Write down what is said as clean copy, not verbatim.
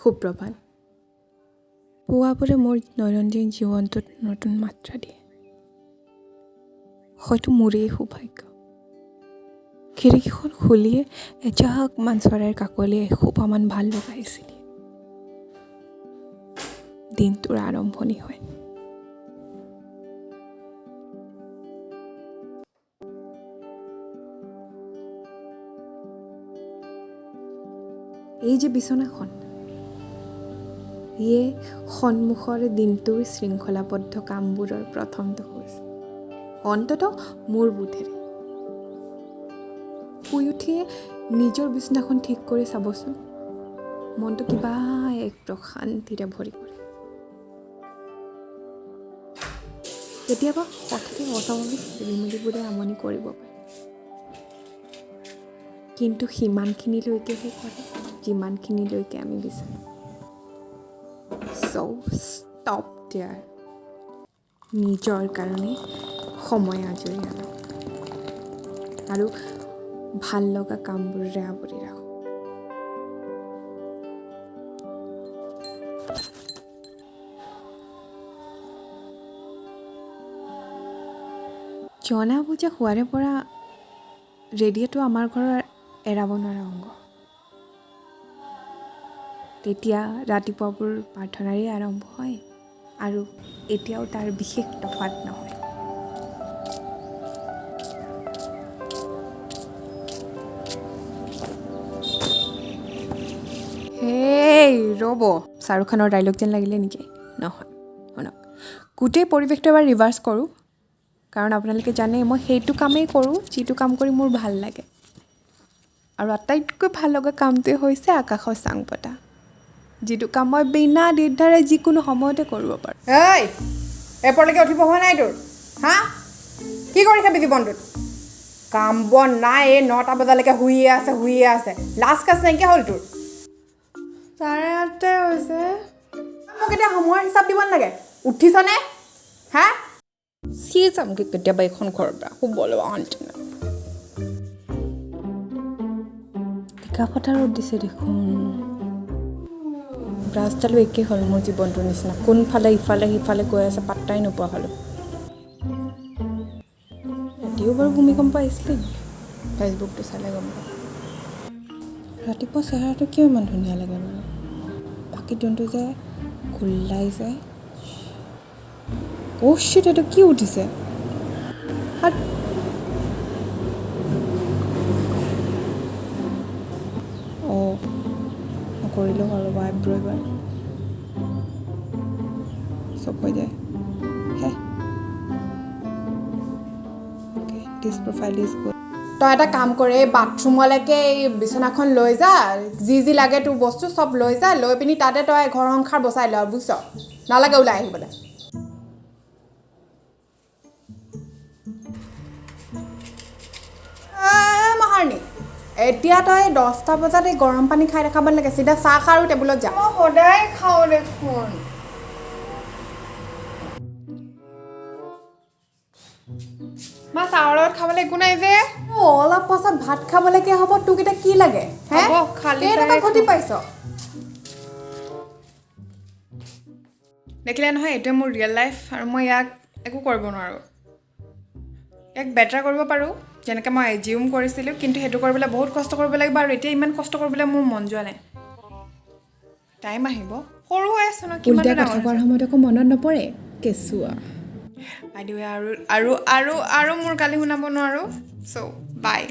সুপ্ৰভাত। পুৱাবোৰে মোৰ দৈনন্দিন জীৱনটোত নতুন মাত্ৰা দিয়ে। হয়তো মোৰেই সৌভাগ্য। খিৰিকীখন খুলিয়ে এজাকমান চৰাইৰ কাকলিয়ে এসোপামান ভাল লগাইছিল। দিনটোৰ আৰম্ভণি হয়। এই যে বিচনাখন, ইয়ে সন্মুখৰ দিনটোৰ শৃংখলাবদ্ধ কামবোৰৰ প্ৰথমটো খোজ। অন্ততঃ মোৰ বোধেৰে। শুই উঠিয়ে নিজৰ বিচনাখন ঠিক কৰি চাবচোন, মনটো কিবা এক প্ৰশান্তিৰে ভৰি পৰে। কেতিয়াবা হঠাতে অস্বাভাৱিক খেলিমেলিবোৰে আমনি কৰিব পাৰে, কিন্তু সিমানখিনিলৈকেহে কৰে যিমানখিনিলৈকে আমি বিচাৰোঁ। So stop there. নিজৰ কাৰণে সময় আজৰি আনক আৰু ভাল লগা কামবোৰেৰে আৱৰি ৰাখক। জনা বুজা হোৱাৰে পৰা ৰেডিঅ'টো আমাৰ ঘৰৰ এৰাব নোৱাৰা অংগ। তেতিয়া ৰাতিপুৱাবোৰ প্ৰাৰ্থনাৰে আৰম্ভ হয় আৰু এতিয়াও তাৰ বিশেষ তফাত নহয়। হেই ৰ'ব, শ্বাহৰুখ খানৰ ডাইলগ যেন লাগিলে নেকি? নহয়, শুনক। গোটেই পৰিৱেশটো এবাৰ ৰিভাৰ্চ কৰোঁ, কাৰণ আপোনালোকে জানে মই সেইটো কামেই কৰোঁ যিটো কাম কৰি মোৰ ভাল লাগে। আৰু আটাইতকৈ ভাল লগা কামটোৱে হৈছে আকাশৰ চাং পতা, যিটো কাম মই বিনা দ্বিধাৰে যিকোনো সময়তে কৰিব পাৰোঁ। এই এপৰলৈকে উঠিব হোৱা নাই তোৰ? হা, কি কৰি খাবি জীৱনটোত? কাম বন নাই, এই 9টা বজালৈকে শুইয়ে আছে। লাষ্ট কাজ নাইকিয়া হ'ল তোৰ? 8:30 হৈছে। মোক এতিয়া সময়ৰ হিচাপ দিব নালাগে। উঠিছনে? হা, চিয়ে যামগৈ কেতিয়াবা এইখন ঘৰৰ পৰা শুবলৈ আন্টি না। টিকা ফটা ৰ'দ দিছে দেখোন। ব্ৰাছডালো একেই হ'ল মোৰ জীৱনটোৰ নিচিনা। কোনফালে ইফালে সিফালে গৈ আছে পাত্তাই নোপোৱা হ'লোঁ। ৰাতিও বাৰু ভূমিকম্প আহিছিলে নেকি? ফেচবুকটো চালে গম পাওঁ। ৰাতিপুৱা চেহেৰাটো কিয় ইমান ধুনীয়া লাগে বাৰু? বাকী দিনটো যে গোল্লাই যায়। শিট, এইটো কি উঠিছে? কৰিলোঁ আৰু আইব্ৰ' এবাৰ চব হৈ যায়। হে okay, this profile is good. তই এটা কাম কৰে, এই বাথৰুমলৈকে এই বিচনাখন লৈ যা, যি লাগে তোৰ বস্তু চব লৈ যা, লৈ পিনি তাতে তই ঘৰ সংসাৰ বচাই ল, বুজিছ? নালাগে ওলাই আহিবলৈ। মহাৰণী, এতিয়া তই 10টা বজাত এই গৰম পানী খাই দেখাব নালাগে, চিধা চাহ খা আৰু টেবুলত যা। মই সদায় খাওঁ দেখোন। মা, চাহৰ লগত খাবলৈ একো নাই যে। অলপ পাছত ভাত খাবলৈকে হ'ব, তোক এতিয়া কি লাগে? কেইটকা ঘটি পাইছ? দেখিলে নহয়, এইটোৱে মোৰ ৰিয়েল লাইফ আৰু মই ইয়াক একো কৰিব নোৱাৰোঁ। ইয়াক বেটাৰ কৰিব পাৰোঁ, যেনেকৈ মই এজিউম কৰিছিলোঁ, কিন্তু সেইটো কৰিবলৈ বহুত কষ্ট কৰিব লাগিব আৰু এতিয়া ইমান কষ্ট কৰিবলৈ মোৰ মন যোৱা নাই। টাইম আহিব, সৰু হৈ আছোঁ ন, কিমান কথা কোৱাৰ সময়ত আকৌ মনত নপৰে কেঁচুৱা। বাইদেৱে আৰু মোৰ গালি শুনাব নোৱাৰোঁ। চ' বাই।